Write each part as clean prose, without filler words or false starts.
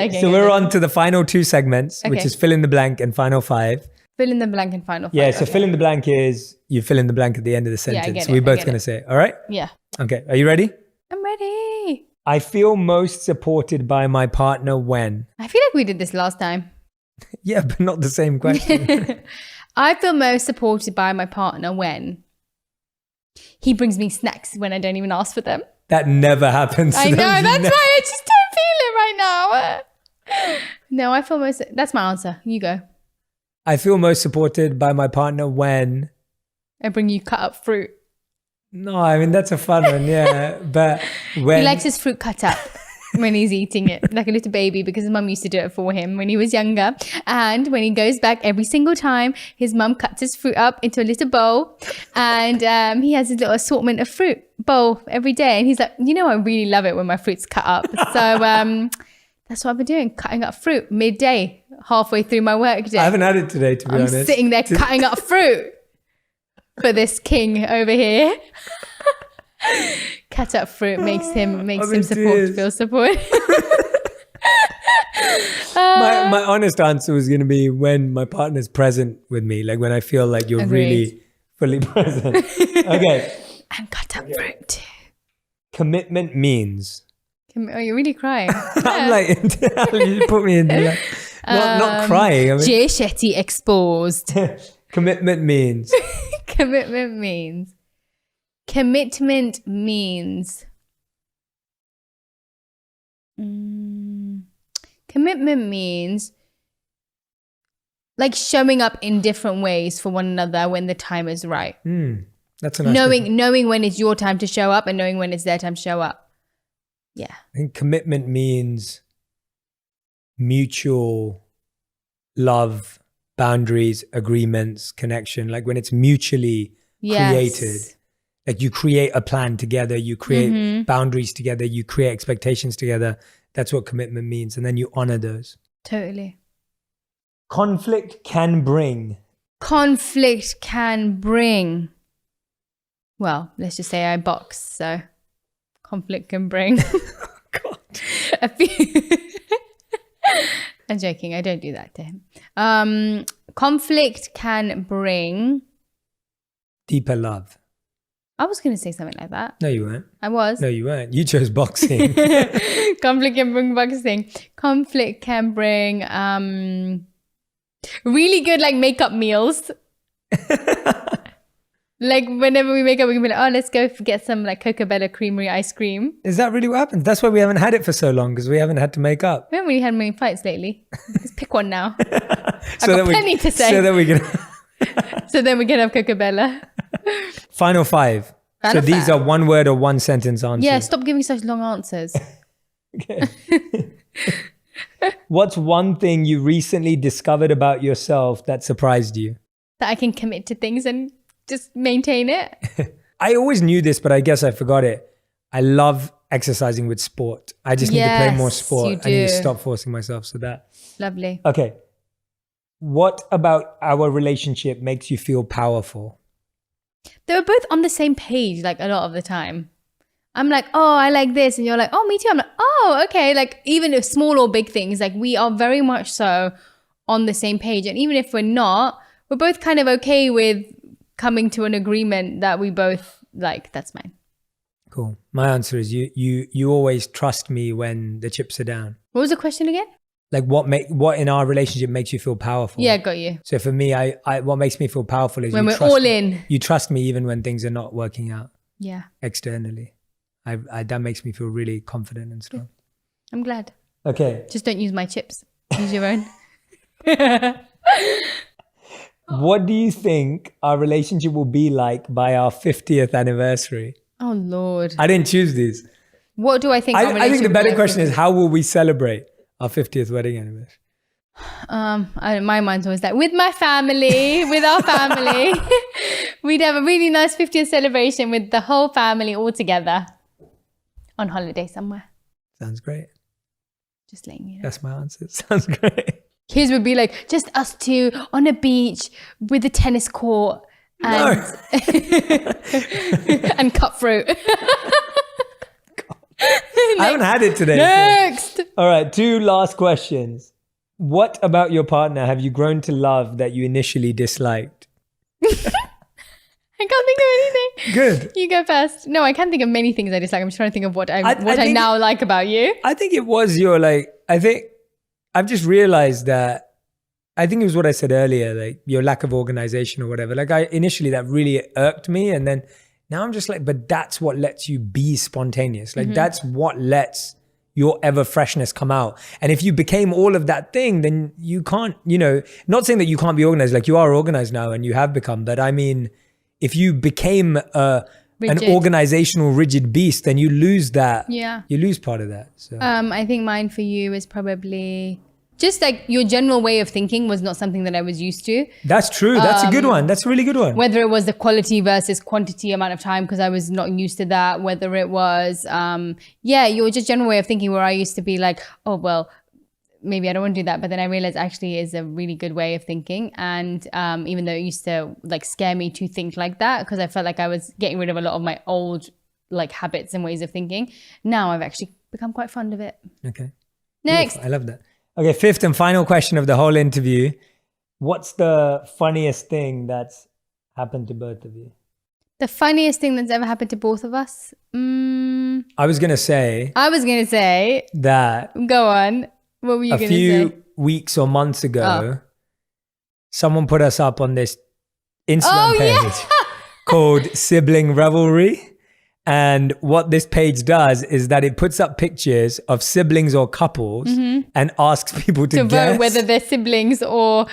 Okay, So we're on to the final two segments, which Okay. is fill in the blank and final five. Fill in the blank and final. Yeah, five. so Okay. fill in the blank is you fill in the blank at the end of the Yeah, I sentence. get So we're it, I both get going to it. say it. All right? Yeah. Okay. Are you ready? I'm ready. I feel most supported by my partner when? I feel like we did this last time. Yeah, but not the same question. I feel most supported by my partner when he brings me snacks when I don't even ask for them. That never happens. I know, that's why I just don't feel it right now. No, I feel most, that's my answer. You go. I feel most supported by my partner when? I bring you cut up fruit. No, I mean, that's a fun one, yeah. But when? He likes his fruit cut up when he's eating it, like a little baby, because his mum used to do it for him when he was younger. And when he goes back every single time, his mum cuts his fruit up into a little bowl, and he has his little assortment of fruit bowl every day. And he's like, you know, I really love it when my fruit's cut up. So that's what I've been doing, cutting up fruit midday, halfway through my work day. I haven't had it today, to be I'm honest. sitting there cutting up fruit for this king over here. Cut up fruit makes him feel supported. My honest answer was going to be when my partner's present with me, like when I feel like you're really fully present. Okay. And cut up fruit too. Commitment means. Oh, you're really crying. I'm like, you put me in like, not crying. I mean, J. Shetty exposed. commitment means. Commitment means. Commitment means like showing up in different ways for one another when the time is right. That's a nice knowing when it's your time to show up and knowing when it's their time to show up. Yeah. I think commitment means mutual love, boundaries, agreements, connection. Like when it's mutually created. Like you create a plan together, you create boundaries together, you create expectations together. That's what commitment means. And then you honor those. Totally. Conflict can bring. Well, let's just say I box, so conflict can bring. God. A few. I'm joking. I don't do that to him. Conflict can bring Deeper love. I was going to say something like that. No, you weren't. I was. No, you weren't. You chose boxing. Conflict can bring boxing. Conflict can bring really good like makeup meals. Like whenever we make up, we can be like, oh, let's go get some like Coca Bella Creamery ice cream. Is that really what happens? That's why we haven't had it for so long, because we haven't had to make up. We haven't really had many fights lately. Let's pick one now. I've got plenty to say. So that we can... So then we can have Coca Bella. Final five. So these are one word or one sentence answers. Yeah, stop giving such long answers. Okay. What's one thing you recently discovered about yourself that surprised you? That I can commit to things and just maintain it. I always knew this, but I guess I forgot it. I love exercising with sport. I just need to play more sport. I need to stop forcing myself. So that. Lovely. Okay. What about our relationship makes you feel powerful? They were both on the same page like a lot of the time. I'm like, oh, I like this. And you're like, oh, me too. I'm like, oh, okay. Like even if small or big things, like we are very much so on the same page. And even if we're not, we're both kind of okay with coming to an agreement that we both like. That's mine. Cool. My answer is you always trust me when the chips are down. What was the question again? Like what in our relationship makes you feel powerful? Yeah, got you. So for me, I what makes me feel powerful is when we're all in. You trust me even when things are not working out. Yeah. Externally. I that makes me feel really confident and strong. I'm glad. Okay. Just don't use my chips. Use your own. What do you think our relationship will be like by our 50th anniversary? Oh, Lord. I didn't choose these. What do I think? I think the better question is, how will we celebrate our 50th wedding anniversary? My mind's always like, with my family, with our family. We'd have a really nice 50th celebration with the whole family all together on holiday somewhere. Sounds great. Just letting you know. That's my answer. Sounds great. His would be like, just us two on a beach with a tennis court and, and cut fruit. I haven't had it today. Next. So. All right, 2 last questions. What about your partner have you grown to love that you initially disliked? I can't think of anything. Good. You go first. No, I can't think of many things I dislike. I'm just trying to think of what I now like about you. I think it was your I've just realized that I think it was what I said earlier, like your lack of organization or whatever. Like initially that really irked me. And then now I'm just like, but that's what lets you be spontaneous. Like that's what lets your ever freshness come out. And if you became all of that thing, then you can't, not saying that you can't be organized, like you are organized now and you have become, but I mean, if you became an organizational rigid beast, then you lose that. Yeah. You lose part of that. So I think mine for you is probably just like your general way of thinking was not something that I was used to. That's true. That's a good one. That's a really good one. Whether it was the quality versus quantity amount of time, because I was not used to that. Whether it was, your just general way of thinking where I used to be like, oh, well, maybe I don't want to do that. But then I realized actually is a really good way of thinking. And even though it used to like scare me to think like that, because I felt like I was getting rid of a lot of my old like habits and ways of thinking. Now I've actually become quite fond of it. Okay. Next. Oof, I love that. Okay, 5th and final question of the whole interview. What's the funniest thing that's happened to both of you? The funniest thing that's ever happened to both of us? I was going to say that. Go on. What were you going to say? A few weeks or months ago, someone put us up on this Instagram page called Sibling Revelry. And what this page does is that it puts up pictures of siblings or couples and asks people to guess vote whether they're siblings or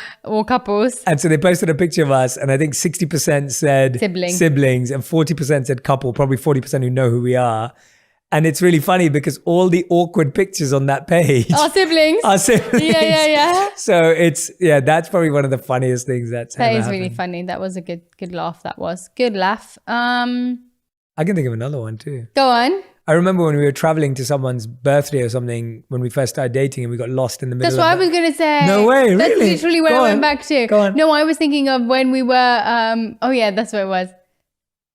couples. And so they posted a picture of us, and I think 60% said siblings and 40% said couple, probably 40% who know who we are. And it's really funny because all the awkward pictures on that page are siblings. Yeah. So that's probably one of the funniest things that's ever happened. That is really funny. That was a good laugh. That was good laugh. I can think of another one too. Go on. I remember when we were traveling to someone's birthday or something when we first started dating and we got lost in the middle. That's what I was going to say. No way, really? That's literally where I went back to. Go on. No, I was thinking of when we were, that's what it was.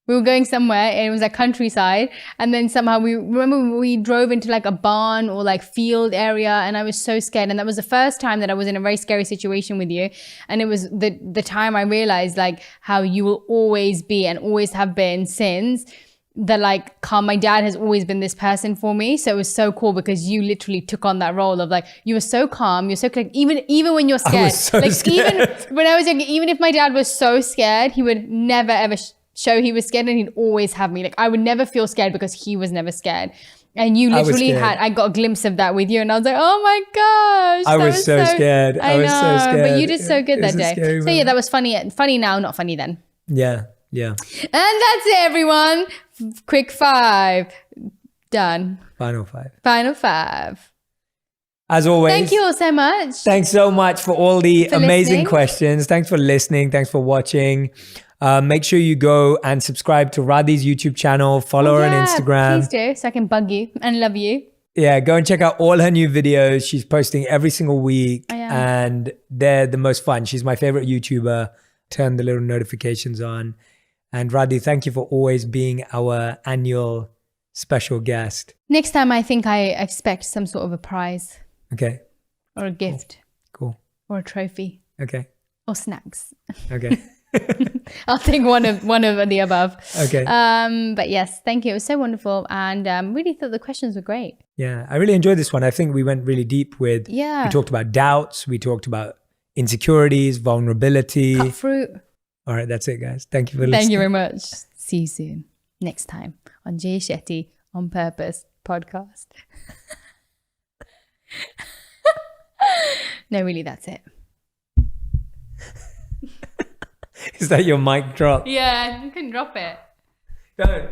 We were going somewhere and it was like countryside. And then somehow we drove into like a barn or like field area and I was so scared. And that was the first time that I was in a very scary situation with you. And it was the time I realized like how you will always be and always have been since that like calm. My dad has always been this person for me. So it was so cool because you literally took on that role of like, you were so calm. You're so like, even when you're scared. I was so scared. Even when I was younger, even if my dad was so scared, he would never ever show he was scared and he'd always have me. Like I would never feel scared because he was never scared. And you literally I got a glimpse of that with you and I was like, oh my gosh. I was so scared. I was so scared. But you did so good that day. So yeah, that was funny. Funny now, not funny then. Yeah. And that's it, everyone. Quick 5. Done. Final 5. As always. Thank you all so much. Thanks so much for all the amazing questions. Thanks for listening. Thanks for watching. Make sure you go and subscribe to Radhi's YouTube channel. Follow her on Instagram. Please do, so I can bug you and love you. Yeah, go and check out all her new videos. She's posting every single week. And they're the most fun. She's my favorite YouTuber. Turn the little notifications on. And Radhi, thank you for always being our annual special guest. Next time, I think I expect some sort of a prize. Okay. Or a gift. Cool. Or a trophy. Okay. Or snacks. Okay. I'll take one of the above. Okay. But yes, thank you. It was so wonderful. And really thought the questions were great. Yeah, I really enjoyed this one. I think we went really deep with, we talked about doubts. We talked about insecurities, vulnerability. Cut fruit. All right, that's it, guys. Thank you for listening. Thank you very much. See you soon. Next time on Jay Shetty On Purpose podcast. No, really, that's it. Is that your mic drop? Yeah, you can drop it. Don't.